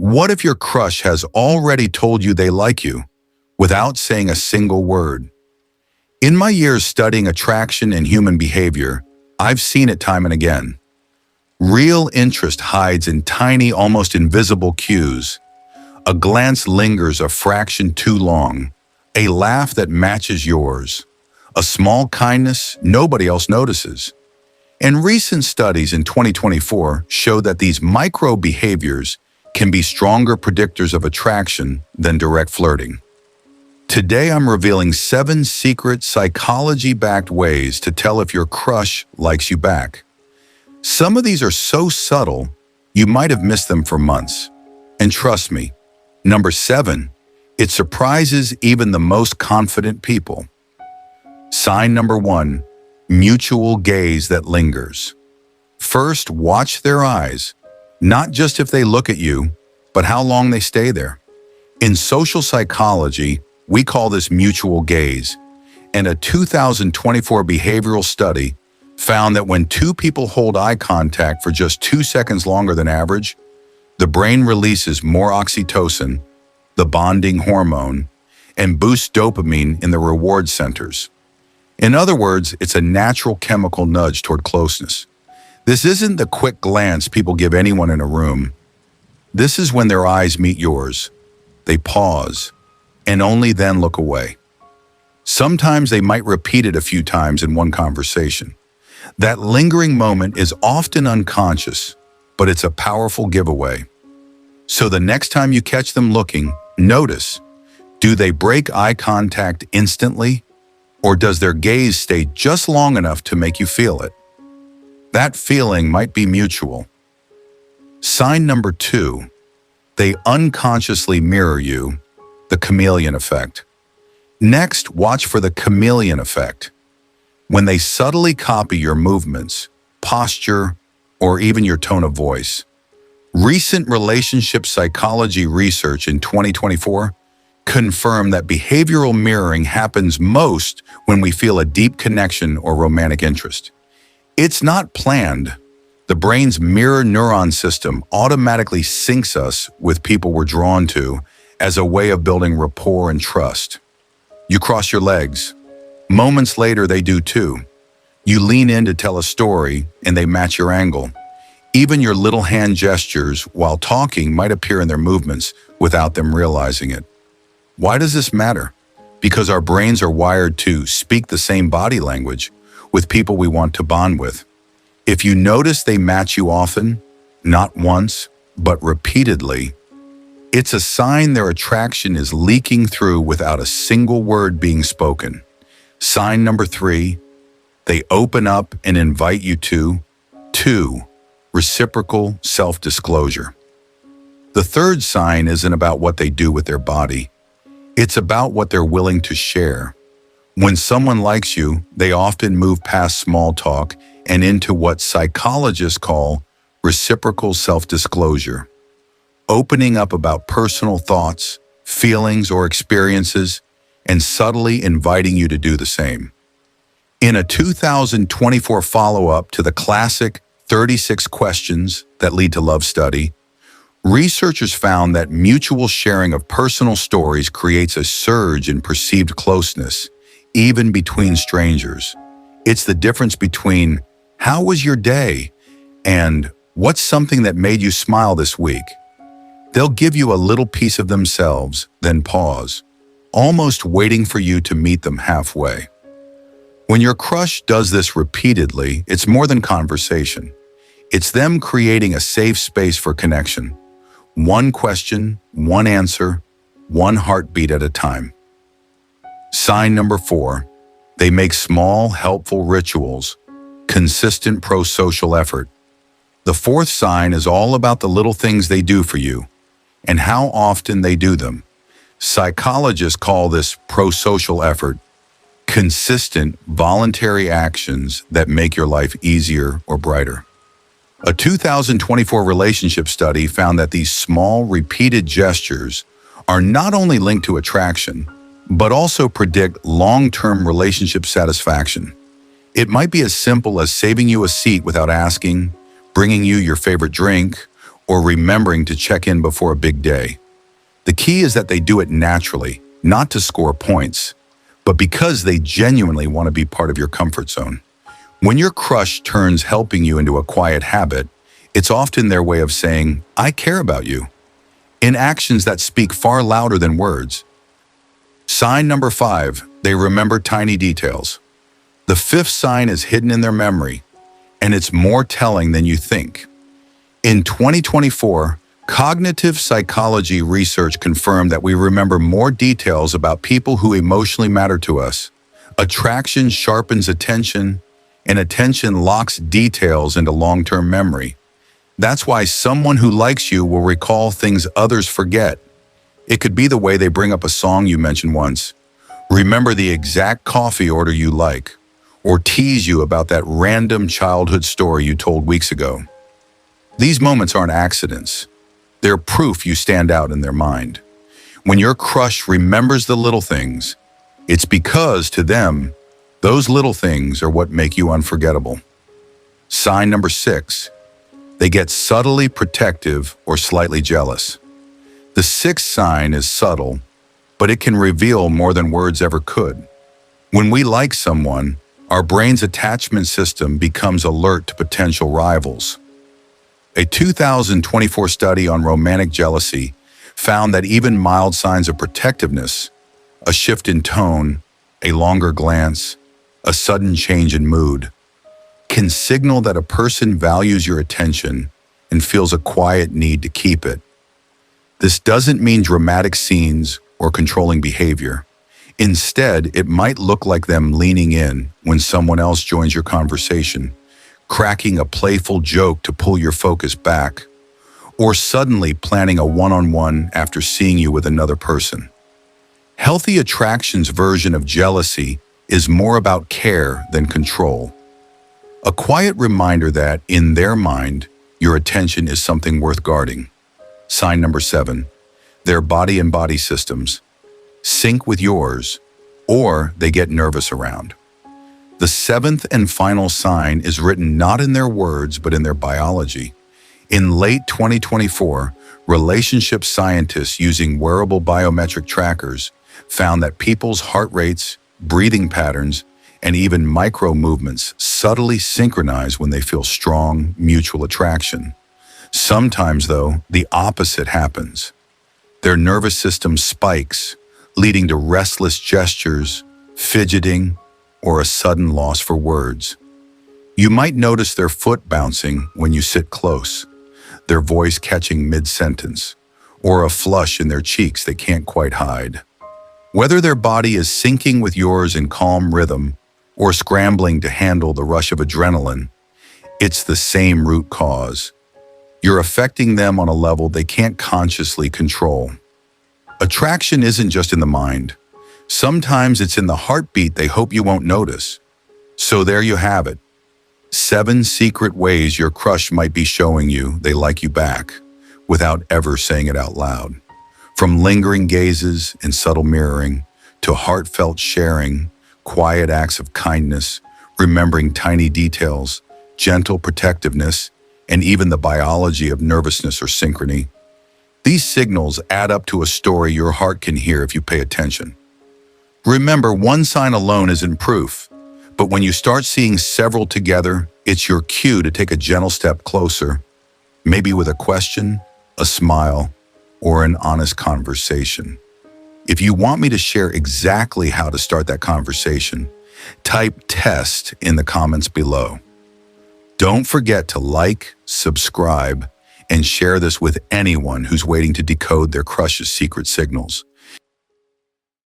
What if your crush has already told you they like you without saying a single word? In my years studying attraction and human behavior, I've seen it time and again. Real interest hides in tiny, almost invisible cues. A glance lingers a fraction too long. A laugh that matches yours. A small kindness nobody else notices. And recent studies in 2024 show that these micro behaviors can be stronger predictors of attraction than direct flirting. Today I'm revealing 7 secret psychology-backed ways to tell if your crush likes you back. Some of these are so subtle, you might have missed them for months. And trust me, number 7, it surprises even the most confident people. Sign number 1, mutual gaze that lingers. First, watch their eyes. Not just if they look at you, but how long they stay there. In social psychology, we call this mutual gaze, and a 2024 behavioral study found that when 2 people hold eye contact for just 2 seconds longer than average, the brain releases more oxytocin, the bonding hormone, and boosts dopamine in the reward centers. In other words, it's a natural chemical nudge toward closeness. This isn't the quick glance people give anyone in a room. This is when their eyes meet yours. They pause, and only then look away. Sometimes they might repeat it a few times in one conversation. That lingering moment is often unconscious, but it's a powerful giveaway. So the next time you catch them looking, notice, do they break eye contact instantly, or does their gaze stay just long enough to make you feel it? That feeling might be mutual. Sign number 2, they unconsciously mirror you, the chameleon effect. Next, watch for the chameleon effect. When they subtly copy your movements, posture, or even your tone of voice. Recent relationship psychology research in 2024 confirmed that behavioral mirroring happens most when we feel a deep connection or romantic interest. It's not planned. The brain's mirror neuron system automatically syncs us with people we're drawn to as a way of building rapport and trust. You cross your legs. Moments later, they do too. You lean in to tell a story, and they match your angle. Even your little hand gestures while talking might appear in their movements without them realizing it. Why does this matter? Because our brains are wired to speak the same body language with people we want to bond with. If you notice they match you often, not once, but repeatedly, it's a sign their attraction is leaking through without a single word being spoken. Sign number 3, they open up and invite you to 2, reciprocal self-disclosure. The third sign isn't about what they do with their body. It's about what they're willing to share. When someone likes you, they often move past small talk and into what psychologists call reciprocal self-disclosure. Opening up about personal thoughts, feelings, or experiences, and subtly inviting you to do the same. In a 2024 follow-up to the classic 36 questions that lead to love study, researchers found that mutual sharing of personal stories creates a surge in perceived closeness, even between strangers. It's the difference between, "How was your day?" and "What's something that made you smile this week?" They'll give you a little piece of themselves, then pause, almost waiting for you to meet them halfway. When your crush does this repeatedly, it's more than conversation. It's them creating a safe space for connection. One question, one answer, one heartbeat at a time. Sign number 4, they make small, helpful rituals, consistent pro-social effort. The fourth sign is all about the little things they do for you and how often they do them. Psychologists call this pro-social effort, consistent, voluntary actions that make your life easier or brighter. A 2024 relationship study found that these small, repeated gestures are not only linked to attraction, but also predict long-term relationship satisfaction. It might be as simple as saving you a seat without asking, bringing you your favorite drink, or remembering to check in before a big day. The key is that they do it naturally, not to score points, but because they genuinely want to be part of your comfort zone. When your crush turns helping you into a quiet habit, it's often their way of saying, "I care about you," in actions that speak far louder than words. Sign number 5, they remember tiny details. The fifth sign is hidden in their memory, and it's more telling than you think. In 2024, cognitive psychology research confirmed that we remember more details about people who emotionally matter to us. Attraction sharpens attention, and attention locks details into long-term memory. That's why someone who likes you will recall things others forget. It could be the way they bring up a song you mentioned once, remember the exact coffee order you like, or tease you about that random childhood story you told weeks ago. These moments aren't accidents. They're proof you stand out in their mind. When your crush remembers the little things, it's because, to them, those little things are what make you unforgettable. Sign number 6, they get subtly protective or slightly jealous. The sixth sign is subtle, but it can reveal more than words ever could. When we like someone, our brain's attachment system becomes alert to potential rivals. A 2024 study on romantic jealousy found that even mild signs of protectiveness, a shift in tone, a longer glance, a sudden change in mood, can signal that a person values your attention and feels a quiet need to keep it. This doesn't mean dramatic scenes or controlling behavior. Instead, it might look like them leaning in when someone else joins your conversation, cracking a playful joke to pull your focus back, or suddenly planning a one-on-one after seeing you with another person. Healthy attraction's version of jealousy is more about care than control. A quiet reminder that, in their mind, your attention is something worth guarding. Sign number 7, their body and body systems sync with yours, or they get nervous around. The 7th and final sign is written not in their words, but in their biology. In late 2024, relationship scientists using wearable biometric trackers found that people's heart rates, breathing patterns, and even micro movements subtly synchronize when they feel strong, mutual attraction. Sometimes, though, the opposite happens. Their nervous system spikes, leading to restless gestures, fidgeting, or a sudden loss for words. You might notice their foot bouncing when you sit close, their voice catching mid-sentence, or a flush in their cheeks they can't quite hide. Whether their body is syncing with yours in calm rhythm or scrambling to handle the rush of adrenaline, it's the same root cause. You're affecting them on a level they can't consciously control. Attraction isn't just in the mind. Sometimes it's in the heartbeat they hope you won't notice. So there you have it. 7 secret ways your crush might be showing you they like you back, without ever saying it out loud. From lingering gazes and subtle mirroring, to heartfelt sharing, quiet acts of kindness, remembering tiny details, gentle protectiveness, and even the biology of nervousness or synchrony. These signals add up to a story your heart can hear if you pay attention. Remember, one sign alone isn't proof, but when you start seeing several together, it's your cue to take a gentle step closer, maybe with a question, a smile, or an honest conversation. If you want me to share exactly how to start that conversation, type "test" in the comments below. Don't forget to like, subscribe, and share this with anyone who's waiting to decode their crush's secret signals.